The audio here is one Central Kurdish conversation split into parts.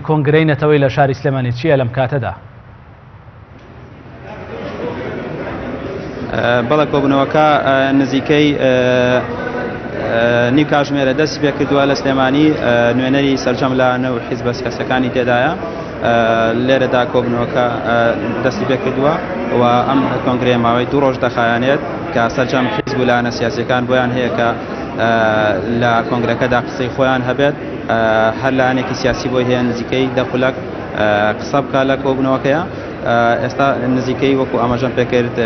کۆنگرەی نەتەوەی لە شاری سلێمانی چییە لەم کاتەدا؟ بەڵێ کۆبوونەوەکە نزیکەی نیو کاتژمێرە دەستی پێ کردووە لە سلێمانی نوێنەری سەرجەم لە نەو حیزبە سیاسیەکانی تێدایە لێرەدا کۆبوونەوەکە دەستی پێ کردووە و ئەم کۆنگرەیە ماوەی 2 ڕۆژ دەخایەنێت کە سەرجەم حیزب و لایەنە سیاسیەکان بۆیان هەیە کە لە کۆنگرەکەدا قسەی خۆیان هەبێت هەر لایەنێکی سیاسی بۆی هەیە نزیکەی 10 خولەک قسە بکە لە کۆبوونەوەکەیە. ئێستا نزیکەی وەکو ئاماژەم پێکرد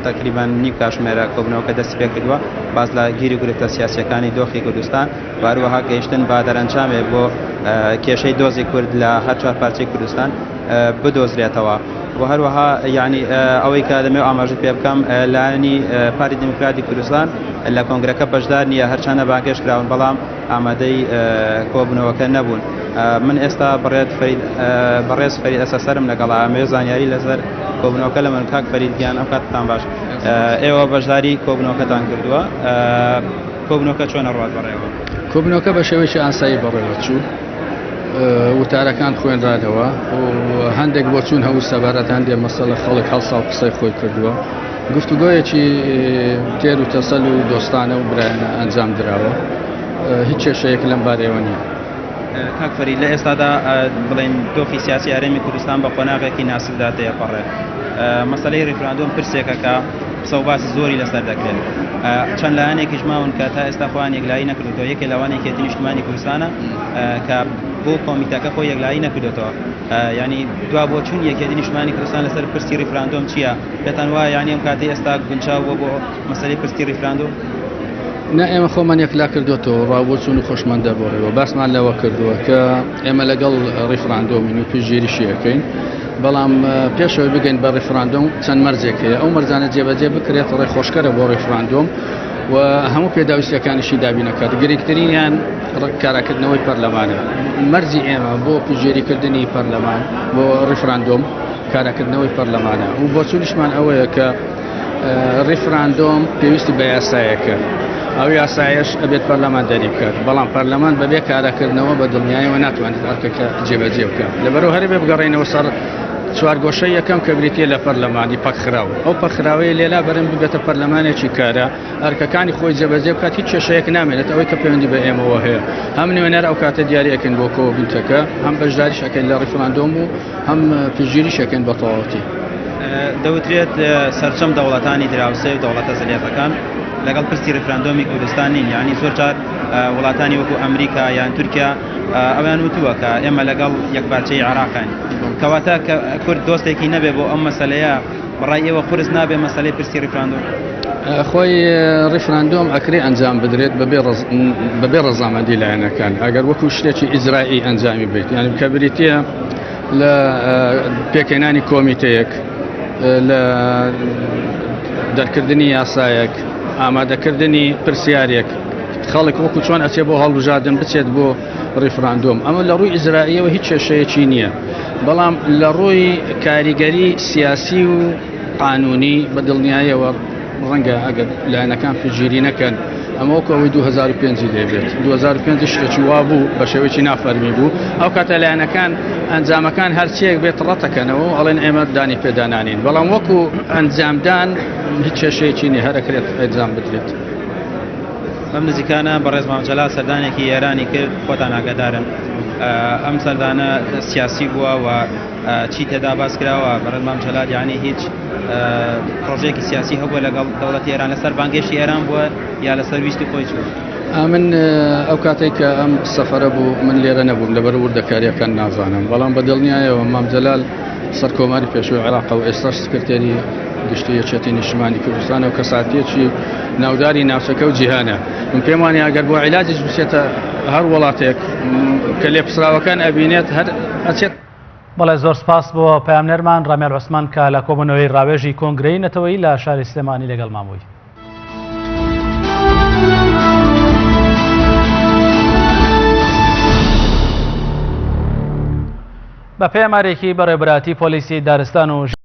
تقریبان نیو کاتژمێرە کۆبوونەوەکە دەستی پێ کردووە باز لە گیری گرفتە سیاسیەکانی دۆخی کوردستان هەروەها گەیشتن با دەرەنجامێ بۆ کێشەی دۆزی کورد لە هەر چوار پارچەی کوردستان بدۆزرێتەوە و هەروەها یعنی ئەوەی کە دەمێ ئاماژە پێ بکەم لایەنی پارتی دموکراتی کوردستان لە کۆنگرەکە بەشدار نییە هەرچەندە باگەش کراون بەڵام ئامادەی کۆبوونەوەکە نەبوون. من ئێستا بەڕێز فەرید ئەسەسەرم لەگەڵ ئامێ زانیاری لەسەر کۆبوونەوەکە لە من کاک فەرید گیان ئەم کاتتان باش ئێوە بەشداری کۆبوونەوەکەتان کردووە کۆبوونەوەکە چۆنە ڕوات بەڕێوە؟ کۆبوونەوەکە بە شێوەیەکی ئاسایی بەڕێوە چوو وتارەکان خوێنرادەوە و هەندێک بۆ چوون هەوو سەبارەت هەندێک مەسەلە خەڵک هەڵساڵ قسەی خۆی کردووە گفتوگۆیەکی تێر و تەسەل و دۆستانە و برایانە ئەنجام درراوە هیچ کێشەیەک لەم بارەوە نییە. کاک فەرید لە ئێستادا بڵێن دۆخی سیاسی هەرێمی کوردستان بە قۆناغێکی ناسکدا تێپەڕێ مەسەلەی ریفراندۆم پرسێکەکە قسە و باسی زۆری لەسەر دەکرێت چەند لایەنێکیش ماون کە تا ئێستا خۆیان یەکلایی نەکردوەوە یەکێ لەوانێکی یەکێتی نیشتیمانی کوردستانە کە بۆ کۆمیتەکە خۆی یەکلایی نەکردوێتەوە ینی دوا بۆ چوون یەکێتی نیشتیمانی کوردستان لەسەر پرسی ریفراندۆم چییە؟ پێتان وایە یانی ئەم کاتی ئێستا گونجاوە بۆ مەسەلەی پرسی ریفراندۆم؟ نه ئێمە خۆمان یەکلا کردوێتەوە ڕاوبۆچوون و خۆشمەندە بۆڕێەوە باسمان لەوە کردووە کە ئێمە لەگەڵ ریفراندۆمین و پێشگیریشیەکەین بەڵام پێشەوە بگەین بە ریفراندۆم چەند مەرجێک هەیە ئەو مەرجانە جێبەجێ بکرێت ڕێخۆشکەرە بۆ ریفراندۆم و هەموو پێداویستەکانیشی دابینەکات گرنگترینیان کاراکردنەوەی پەرلەمانە مەرجی ئێمە بۆ پێشگیریکردنی پەرلەمان بۆ ریفراندۆم کاراکردنەوەی پەرلەمانە و بۆچوونیشمان ئەوەیە کە ریفراندۆم پێویستی بە یاسایەکە ئەو یاسایش ئەبێت پەرلەمان دەری بکات بەڵام پەرلەمان بەبێ کاراکردنەوە بە دڵنیاییەوە ناتوانێت ئەرکەکە جێبەجێ بکات لەبەرەوە هەرێ بگەڕێنەوە سەر چوارگۆشەی یەکەم کە بریتە لە پەرلەمانی پەکخراو ئەو پەکخراوەیە لێلا بەرەم ببێتە پەرلەمانێکی کارە ئەرکەکانی خۆی جێبەجێ بکات هیچ کێشەیەک نامێنێت ئەوەی کە پەیوەندی بە ئێمەوە هەیە هەم نوێنەر ئەو کاتە دیاریەکەن بۆ کۆبوونەکە هەم بەشداریشەکەن لە ریفراندۆم و هەم پێشگیریشەکەن بە تەواوەتی. دەوترێت سەرچەم دەوڵەتانی دراوسێ و دەوڵەتە زەلیێتەکان لەگەڵ پرسی ریفراندۆمی کوردستان نین یعنی زۆر جار وڵاتانی وەکو ئەمریکا یان تورکیا ئەویان وتووە کە ئێمە لەگەڵ یەکپارچەی عێراقین کەواتە کورد دۆستێکی نەبێ بۆ ئەم مەسەلەیە بەڕای ئێوە قورس نابێ مەسەلەی پرسی ریفراندۆم؟ خۆی ریفراندۆم ئەکرێ ئەنجام بدرێت بەبێ ڕەزامەندی لایەنەکان ئەگەر وەکو شتێکی ئیزرایی ئەنجامی بێت یعنی کە بریتە لە پێکەنانی کۆمیتەیەک لە دەرکردنی یاسایەک ئامادەکردنی پرسیارێک خەڵک وەکو چۆن ئەچێ بۆ هەڵبژاردن بچێت بۆ ریفراندۆم ئەمە لە ڕووی ئیزرائیلەوە هیچ کێشەیەکی نییە بەڵام لە ڕووی کاریگەری سیاسی و قانونی بە دڵنیاییەوە ڕەنگە ئەگەر لایەنەکان پێشگیری نەکەن ئەمە وەکەوەی 2005 دەبێت 2005 شتێکی وا بوو بە شێوەیەکی نافەرمی بوو ئەو کاتە لایەنەکان ئەنجامەکان هەرچیەک بێت ڕەتەکەنەوە ئەڵێن ئێمە دانی پێدانانین بەڵام وەکو ئەنجامدان هیچ کێشەیەکی نیە هەرەکرێت ئەنجام بدرێت. ئەم نزیکانە بەڕێز مامجەلال سەردانێکی ئێرانی کرد خۆتان ئاگادارن ئەم سەردانە سیاسی بووە و چی تێدا باس کراوە بەڕێز مامجەلال یعنی هیچ پرۆژێکی سیاسی هەبووە لەگەڵ دەوڵەتی ئێران لەسەر بانگێشتی ئێران بووە یا لەسەر ویستی خۆی چوو؟ من ئەو کاتێک کە ئەم سەفەرە بوو من لێرە نەبووم لەبەر وردەکاریەکان نازانم بەڵام بە دڵنیایەوە مامجەلال سەرکۆماری پێشووی عێراق و ئێستاش سکرتێری گشتی یەکێتی نیشتیمانی کوردستانە و کەساتێکی ناوداری ناوچەکە و جیهانە من پێم وانە ئەگەر بۆ عیلاجش بچێتە هەر وڵاتێک کە لێپسراوەکان ئەبینێت هەر ئەچێت. بەڵێ زۆر سپاس بۆ پەیامنەرمان ڕامێر عوسمان کە لە کۆبوونەوەی ڕاوێژی کۆنگرەی نەتەوەی لە شاری سلێمانی لەگەڵ مابووی. بە پێمارێکی بەڕێبەراتی پۆلیسی دارستان و